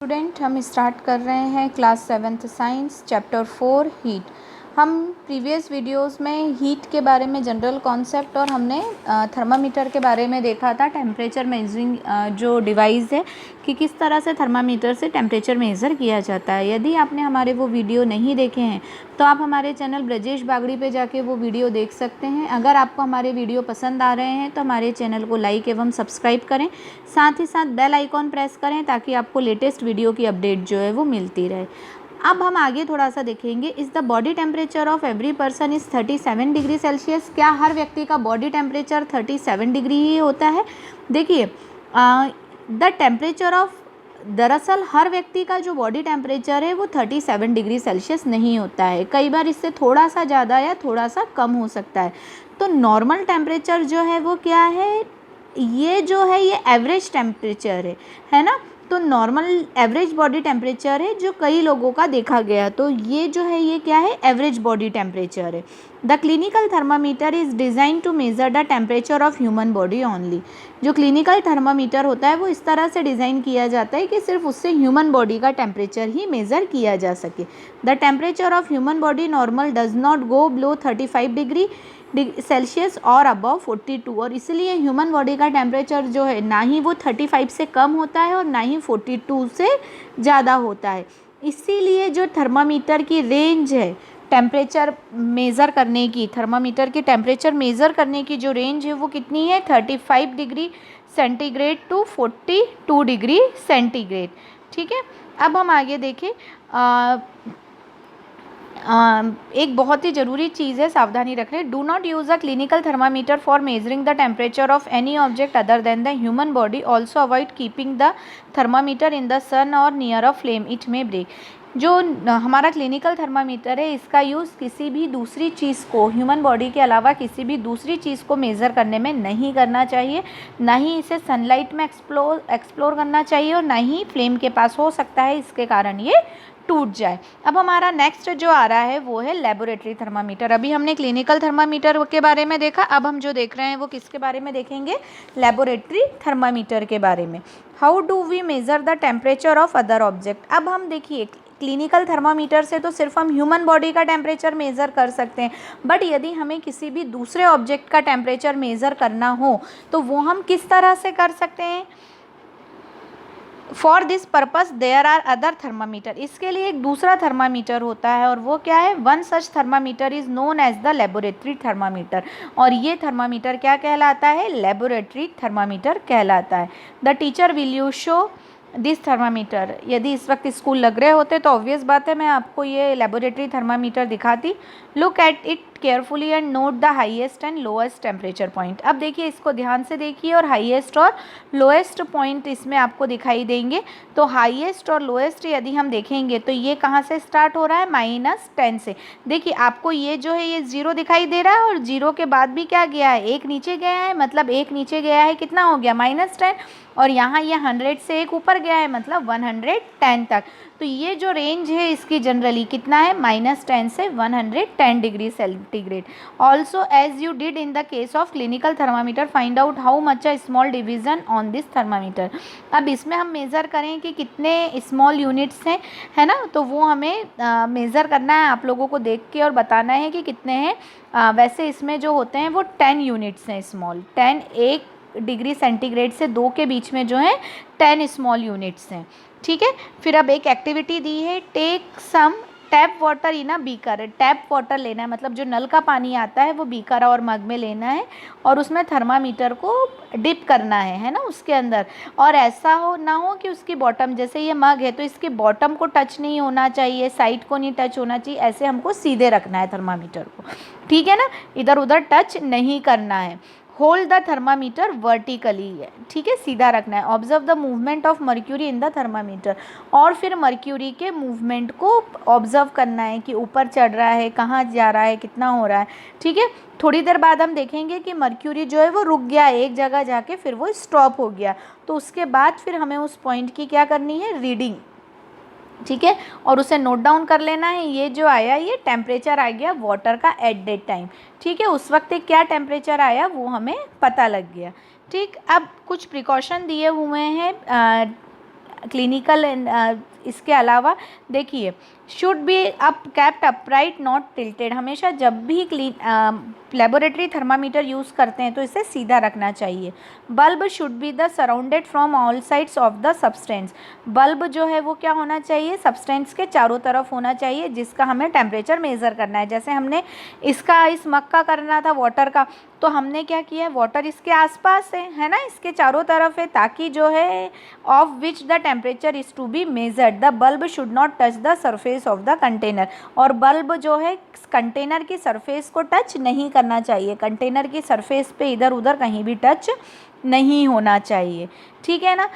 Student हम start कर रहे हैं class 7th science chapter 4 heat. हम प्रीवियस वीडियोस में हीट के बारे में जनरल कॉन्सेप्ट और हमने थर्मामीटर के बारे में देखा था, टेम्परेचर मेजरिंग जो डिवाइस है कि किस तरह से थर्मामीटर से टेम्परेचर मेज़र किया जाता है। यदि आपने हमारे वो वीडियो नहीं देखे हैं तो आप हमारे चैनल ब्रजेश बागड़ी पे जाके वो वीडियो देख सकते हैं। अगर आपको हमारे वीडियो पसंद आ रहे हैं तो हमारे चैनल को लाइक एवं सब्सक्राइब करें, साथ ही साथ बेल आइकॉन प्रेस करें ताकि आपको लेटेस्ट वीडियो की अपडेट जो है वो मिलती रहे। अब हम आगे थोड़ा सा देखेंगे। Is the body temperature of every person is 37 degree Celsius. क्या हर व्यक्ति का बॉडी टेम्परेचर 37 डिग्री ही होता है? देखिए, द टेम्परेचर ऑफ, दरअसल हर व्यक्ति का जो बॉडी टेम्परेचर है वो 37 डिग्री सेल्सियस नहीं होता है। कई बार इससे थोड़ा सा ज़्यादा या थोड़ा सा कम हो सकता है। तो नॉर्मल टेम्परेचर जो है वो क्या है? ये जो है ये एवरेज टेम्परेचर है ना। तो नॉर्मल एवरेज बॉडी टेम्परेचर है जो कई लोगों का देखा गया। तो ये जो है ये क्या है? एवरेज बॉडी टेम्परेचर है। The clinical thermometer is design to measure the temperature of human body only. जो क्लिनिकल थर्मामीटर होता है वो इस तरह से डिज़ाइन किया जाता है कि सिर्फ उससे ह्यूमन बॉडी का टेम्परेचर ही मेज़र किया जा सके। The temperature of human body normal does not go below 35 degree Celsius और अबव 42। और इसलिए ह्यूमन बॉडी का टेम्परेचर जो है ना ही वो 35 से कम होता है और ना ही 42 से ज़्यादा होता है। इसीलिए जो थर्मामीटर की रेंज है टेम्परेचर मेज़र करने की, थर्मामीटर की टेम्परेचर मेज़र करने की जो रेंज है वो कितनी है? 35 degree centigrade to 42 degree centigrade. ठीक है, अब हम आगे देखें। एक बहुत ही ज़रूरी चीज़ है, सावधानी रखें। Do not use a clinical thermometer for measuring the temperature of any object other than the human body. Also avoid keeping the thermometer in the sun or near a flame, it may break. जो हमारा clinical thermometer है इसका use किसी भी दूसरी चीज़ को, human body के अलावा किसी भी दूसरी चीज़ को मेज़र करने में नहीं करना चाहिए। ना ही इसे सनलाइट में एक्सप्लोर करना चाहिए और ना ही फ्लेम के पास, हो सकता है इसके कारण ये टूट जाए। अब हमारा नेक्स्ट जो आ रहा है वो है लेबोरेटरी थर्मामीटर। अभी हमने क्लिनिकल थर्मामीटर के बारे में देखा, अब हम जो देख रहे हैं वो किसके बारे में देखेंगे? लेबोरेटरी थर्मामीटर के बारे में। How do we measure the temperature of other object? अब हम देखिए, क्लिनिकल थर्मामीटर से तो सिर्फ हम ह्यूमन बॉडी का टेम्परेचर मेज़र कर सकते हैं, बट यदि हमें किसी भी दूसरे ऑब्जेक्ट का टेम्परेचर मेज़र करना हो तो वो हम किस तरह से कर सकते हैं? For this purpose there are other thermometer. इसके लिए एक दूसरा थर्मामीटर होता है और वो क्या है? One such thermometer is known as the laboratory thermometer. और ये थर्मामीटर क्या कहलाता है? लेबोरेटरी थर्मामीटर कहलाता है। The teacher will you show this thermometer. यदि इस वक्त स्कूल लग रहे होते तो ऑब्वियस बात है मैं आपको ये लेबोरेटरी थर्मामीटर दिखाती। Look at it carefully and note the highest and lowest temperature point. अब देखिए, इसको ध्यान से देखिए और हाईएस्ट और लोएस्ट पॉइंट इसमें आपको दिखाई देंगे। तो हाईएस्ट और लोएस्ट यदि हम देखेंगे तो ये कहाँ से स्टार्ट हो रहा है? -10 से। देखिए, आपको ये जो है ये 0 दिखाई दे रहा है और 0 के बाद भी क्या गया है? एक नीचे गया है, मतलब एक नीचे गया है, कितना हो गया? -10। और यहाँ ये 100 से एक ऊपर गया है, मतलब 110 तक। तो ये जो रेंज है इसकी जनरली कितना है? -10 से 110 डिग्री सेंटीग्रेड। Also as you did in the case of clinical thermometer find out how much a small division on this thermometer. अब इसमें हम मेज़र करें कि कितने स्मॉल यूनिट्स हैं, है ना। तो वो हमें मेज़र करना है, आप लोगों को देख के और बताना है कि कितने हैं। वैसे इसमें जो होते हैं वो 10 यूनिट्स हैं स्मॉल। 10, 1 डिग्री सेंटीग्रेड से 2 के बीच में जो है 10 स्मॉल यूनिट्स हैं। ठीक है, फिर अब एक एक्टिविटी दी है, take some tap water in a beaker. Tap water लेना है, मतलब जो नल का पानी आता है वो बीकर और मग में लेना है और उसमें थर्मामीटर को डिप करना है ना, उसके अंदर। और ऐसा हो ना हो कि उसकी बॉटम, जैसे ये मग है तो इसके बॉटम को टच नहीं होना चाहिए, साइड को नहीं टच होना चाहिए, ऐसे हमको सीधे रखना है थर्मामीटर को। ठीक है ना, इधर उधर टच नहीं करना है। होल्ड द थर्मामीटर वर्टिकली है, ठीक है, सीधा रखना है। Observe the movement of mercury in the thermometer. और फिर मर्क्यूरी के मूवमेंट को ऑब्जर्व करना है कि ऊपर चढ़ रहा है, कहाँ जा रहा है, कितना हो रहा है। ठीक है, थोड़ी देर बाद हम देखेंगे कि मर्क्यूरी जो है वो रुक गया एक जगह जाके, फिर वो स्टॉप हो गया। तो उसके बाद फिर हमें उस पॉइंट की क्या करनी है? रीडिंग। ठीक है, और उसे नोट डाउन कर लेना है। ये जो आया ये टेम्परेचर आ गया वाटर का एट दैट टाइम। ठीक है, उस वक्त क्या टेम्परेचर आया वो हमें पता लग गया। ठीक, अब कुछ प्रिकॉशन दिए हुए हैं क्लिनिकल इसके अलावा देखिए, should be up kept upright not tilted, हमेशा जब भी लेबोरेटरी थर्मामीटर यूज़ करते हैं तो इसे सीधा रखना चाहिए। Bulb should be the surrounded from all sides of the substance, bulb जो है वो क्या होना चाहिए, सब्सटेंस के चारों तरफ होना चाहिए जिसका हमें टेम्परेचर मेज़र करना है। जैसे हमने इसका, इस मग का करना था वाटर का, तो हमने क्या किया है, वाटर इसके आसपास है ना, इसके चारों तरफ है, ताकि जो है of which the temperature is to be measured, the bulb should not touch the surface of the container, और बल्ब जो है कंटेनर की सरफेस को टच नहीं करना चाहिए, कंटेनर की सरफेस पे इधर उधर कहीं भी टच नहीं होना चाहिए, ठीक है ना।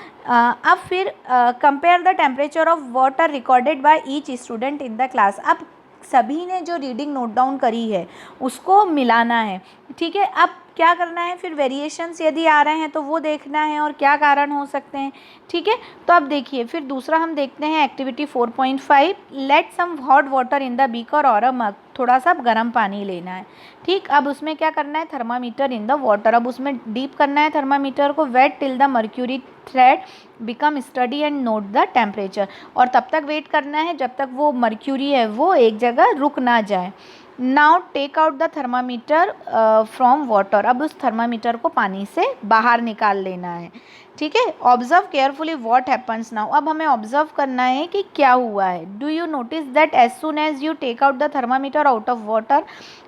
अब फिर compare the temperature of water recorded by each student in the class, अब सभी ने जो रीडिंग नोट डाउन करी है उसको मिलाना है, ठीक है। अब क्या करना है, फिर वेरिएशंस यदि आ रहे हैं तो वो देखना है और क्या कारण हो सकते हैं, ठीक है। तो अब देखिए, फिर दूसरा हम देखते हैं activity 4.5, let some hot water in the beaker और अ मग, थोड़ा सा गर्म पानी लेना है, ठीक। अब उसमें क्या करना है, थर्मामीटर इन द वाटर, अब उसमें डीप करना है थर्मामीटर को, wait till the mercury thread become steady and note the temperature, और तब तक वेट करना है जब तक वो मर्क्यूरी है वो एक जगह रुक ना जाए। Now take out the thermometer from water, अब उस थर्मामीटर को पानी से बाहर निकाल लेना है, ठीक है। Observe carefully what happens now, अब हमें ऑब्जर्व करना है कि क्या हुआ है। Do you notice that as soon as you take out the thermometer out of water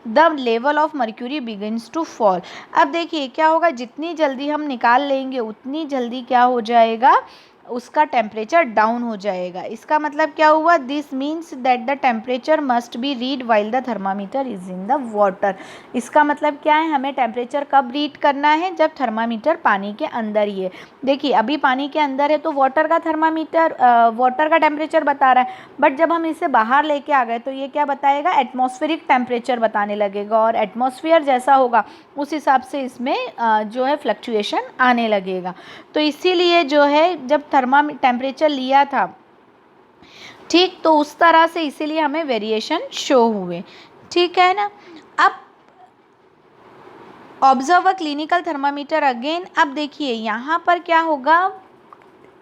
the level of mercury begins to fall, अब देखिए क्या होगा, जितनी जल्दी हम निकाल लेंगे उतनी जल्दी क्या हो जाएगा, उसका टेम्परेचर डाउन हो जाएगा। इसका मतलब क्या हुआ, this means that the temperature must be read while the thermometer is in the water, इसका मतलब क्या है, हमें टेम्परेचर कब रीड करना है, जब थर्मामीटर पानी के अंदर ही है। देखिए अभी पानी के अंदर है तो वाटर का थर्मामीटर वाटर का टेम्परेचर बता रहा है, बट जब हम इसे बाहर लेके आ गए तो ये क्या बताएगा, एटमॉस्फेरिक टेम्परेचर बताने लगेगा, और एटमॉस्फेयर जैसा होगा उस हिसाब से इसमें जो है फ्लक्चुएशन आने लगेगा। तो इसीलिए जो है जब टेम्परेचर लिया था, ठीक, तो उस तरह से इसीलिए हमें वेरिएशन शो हुए, ठीक है ना। अब observe a clinical thermometer again, अब देखिए यहाँ पर क्या होगा,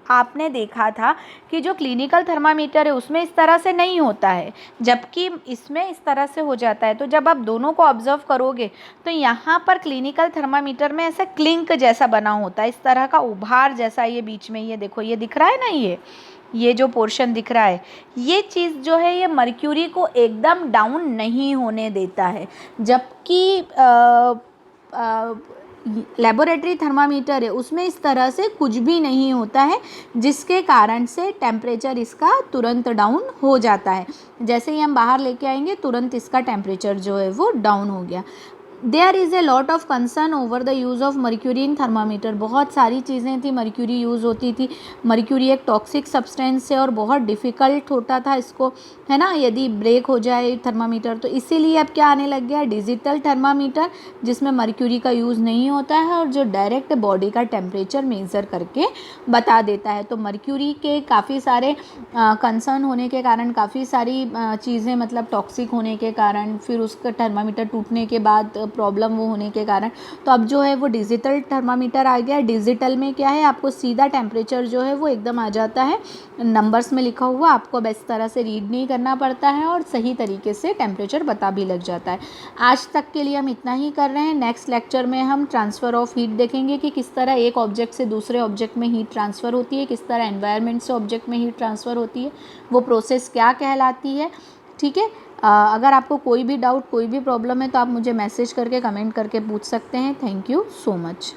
आपने देखा था कि जो क्लिनिकल थर्मामीटर है उसमें इस तरह से नहीं होता है, जबकि इसमें इस तरह से हो जाता है। तो जब आप दोनों को ऑब्जर्व करोगे तो यहाँ पर क्लिनिकल थर्मामीटर में ऐसा क्लिंक जैसा बना होता है, इस तरह का उभार जैसा, ये बीच में ये देखो, ये दिख रहा है ना, ये जो पोर्शन दिख रहा है, ये चीज़ जो है ये मर्क्यूरी को एकदम डाउन नहीं होने देता है, जबकि लेबोरेटरी थर्मामीटर है उसमें इस तरह से कुछ भी नहीं होता है, जिसके कारण से टेम्परेचर इसका तुरंत डाउन हो जाता है। जैसे ही हम बाहर लेके आएंगे तुरंत इसका टेम्परेचर जो है वो डाउन हो गया। There is a lot of concern over the use of mercury in thermometer, बहुत सारी चीज़ें थी, मर्क्यूरी यूज़ होती थी, मर्क्यूरी एक टॉक्सिक सब्सटेंस है और बहुत डिफ़िकल्ट होता था इसको, है ना, यदि ब्रेक हो जाए थर्मामीटर, तो इसीलिए अब क्या आने लग गया, डिजिटल थर्मामीटर, जिसमें मर्क्यूरी का यूज़ नहीं होता है और जो डायरेक्ट बॉडी का टेम्परेचर मेज़र करके बता देता है। तो मर्क्यूरी के काफ़ी सारे कंसर्न होने के कारण, काफ़ी सारी चीज़ें मतलब टॉक्सिक होने के कारण, फिर उसका थर्मामीटर टूटने के बाद प्रॉब्लम वो होने के कारण, तो अब जो है वो डिजिटल थर्मामीटर आ गया। डिजिटल में क्या है, आपको सीधा टेम्परेचर जो है वो एकदम आ जाता है, नंबर्स में लिखा हुआ, आपको अब इस तरह से रीड नहीं करना पड़ता है और सही तरीके से टेम्परेचर पता भी लग जाता है। आज तक के लिए हम इतना ही कर रहे हैं। नेक्स्ट लेक्चर में हम ट्रांसफ़र ऑफ हीट देखेंगे कि किस तरह एक ऑब्जेक्ट से दूसरे ऑब्जेक्ट में हीट ट्रांसफ़र होती है, किस तरह एनवायरनमेंट से ऑब्जेक्ट में हीट ट्रांसफ़र होती है, वो प्रोसेस क्या कहलाती है, ठीक है। अगर आपको कोई भी डाउट, कोई भी प्रॉब्लम है तो आप मुझे मैसेज करके, कमेंट करके पूछ सकते हैं। Thank you so much.